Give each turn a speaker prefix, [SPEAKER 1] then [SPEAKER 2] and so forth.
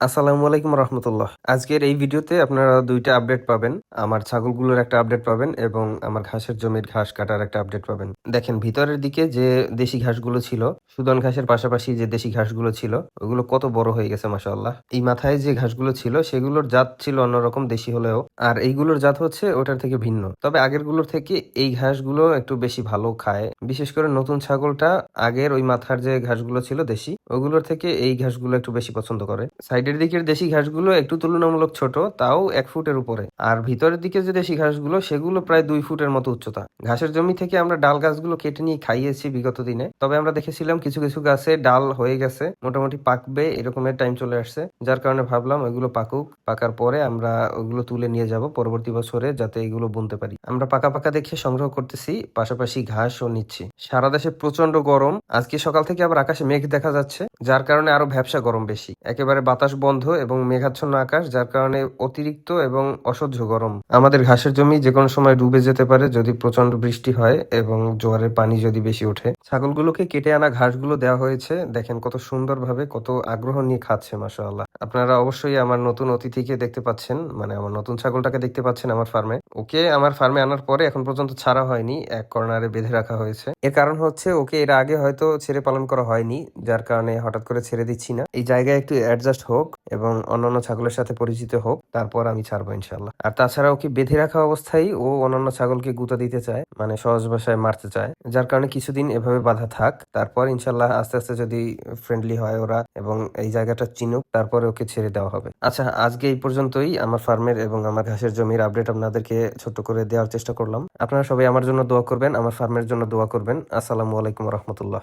[SPEAKER 1] আসসালামু আলাইকুম রহমতুল্লাহ। আজকের এই ভিডিওতে আপনারা ২ টা আপডেট পাবেন। আমার ছাগলগুলোর একটা আপডেট পাবেন এবং আমার ঘাসের জমির ঘাস কাটার একটা আপডেট পাবেন। দেখেন ভিতরের দিকে যে দেশি ঘাসগুলো ছিল, সুদান ঘাসের পাশাপাশি যে দেশি ঘাসগুলো ছিল, ওগুলো কত বড় হয়ে গেছে মাশাআল্লাহ। এই মাথায় যে ঘাসগুলো ছিল সেগুলোর জাত ছিল অন্যরকম দেশি হলেও, আর এইগুলোর জাত হচ্ছে ওটার থেকে ভিন্ন। তবে আগেরগুলোর থেকে এই ঘাসগুলো একটু বেশি ভালো খায়। বিশেষ করে নতুন ছাগলটা আগের ওই মাথার যে ঘাসগুলো ছিল দেশি, ওগুলোর থেকে এই ঘাসগুলো একটু বেশি পছন্দ করে। সাইডের দিকের দেশি ঘাসগুলো একটু তুলনামূলক ছোট, তাও ১ ফুটের উপরে। আর ভিতরের দিকে যে দেশি ঘাসগুলো সেগুলো প্রায় ২ ফুটের মতো উচ্চতা। ঘাসের জমি থেকে আমরা ডাল গাছগুলো কেটে নিয়ে খাইয়েছি বিগত দিনে। তবে আমরা দেখেছিলাম কিছু কিছু গাছে ডাল হয়ে গেছে, মোটামুটি পাকবে এরকমের টাইম চলে আসছে। যার কারণে ভাবলাম ওইগুলো পাকুক, পাকার পরে আমরা ওগুলো তুলে নিয়ে যাব পরবর্তী বছরে, যাতে এগুলো বুনতে পারি। আমরা পাকা পাকা দেখে সংগ্রহ করতেছি, পাশাপাশি ঘাসও নিচ্ছি। সারা দেশে প্রচন্ড গরম। আজকে সকাল থেকে আবার আকাশে মেঘ দেখা যাচ্ছে, যার কারণে আরো ভ্যাপসা গরম বেশি। একেবারে বাতাস বন্ধ এবং মেঘাচ্ছন্ন আকাশ, যার কারণে অতিরিক্ত এবং অসহ্য গরম। আমাদের ঘাসের জমি যে কোনো সময় ডুবে যেতে পারে যদি প্রচন্ড বৃষ্টি হয় এবং জোয়ারের পানি যদি বেশি ওঠে। ছাগলগুলোকে কেটে আনা ঘাসগুলো দেওয়া হয়েছে, দেখেন কত সুন্দরভাবে কত আগ্রহ নিয়ে খাচ্ছে মাশাআল্লাহ। আপনারা অবশ্যই আমার নতুন অতিথিকে দেখতে পাচ্ছেন, মানে আমার নতুন ছাগলটাকে দেখতে পাচ্ছেন আমার ফার্মে। ওকে আমার ফার্মে আনার পরে এখন পর্যন্ত ছাড়া হয়নি, এক কর্নারে বেঁধে রাখা হয়েছে। এর কারণ হচ্ছে ওকে এর আগে হয়তো ছেড়ে পালন করা হয়নি, যার কারণে হঠাৎ করে ছেড়ে দিচ্ছি না। এই জায়গায় একটু অ্যাডজাস্ট হোক এবং অন্যান্য ছাগলের সাথে পরিচিত হোক, তারপর আমি ছাড়বো ইনশাল্লাহ। আর তাছাড়া ওকে বেঁধে রাখা অবস্থায় ও অন্যান্য ছাগলকে গুঁতা দিতে চায়, মানে সহজ ভাষায় মারতে চায়। যার কারণে কিছুদিন এভাবে বাঁধা থাক, তারপর ইনশাল্লাহ আস্তে আস্তে যদি ফ্রেন্ডলি হয় ওরা এবং এই জায়গাটা চিনুক, তারপরে ওকে ছেড়ে দেওয়া হবে। আচ্ছা, আজকে এই পর্যন্তই আমার ফার্মের এবং আমার ঘাসের জমির আপডেট আপনাদেরকে ছোট্ট করে দেওয়ার চেষ্টা করলাম। আপনারা সবাই আমার জন্য দোয়া করবেন, আমার ফার্মের জন্য দোয়া করবেন। আসসালামু আলাইকুম রহমতুল্লাহ।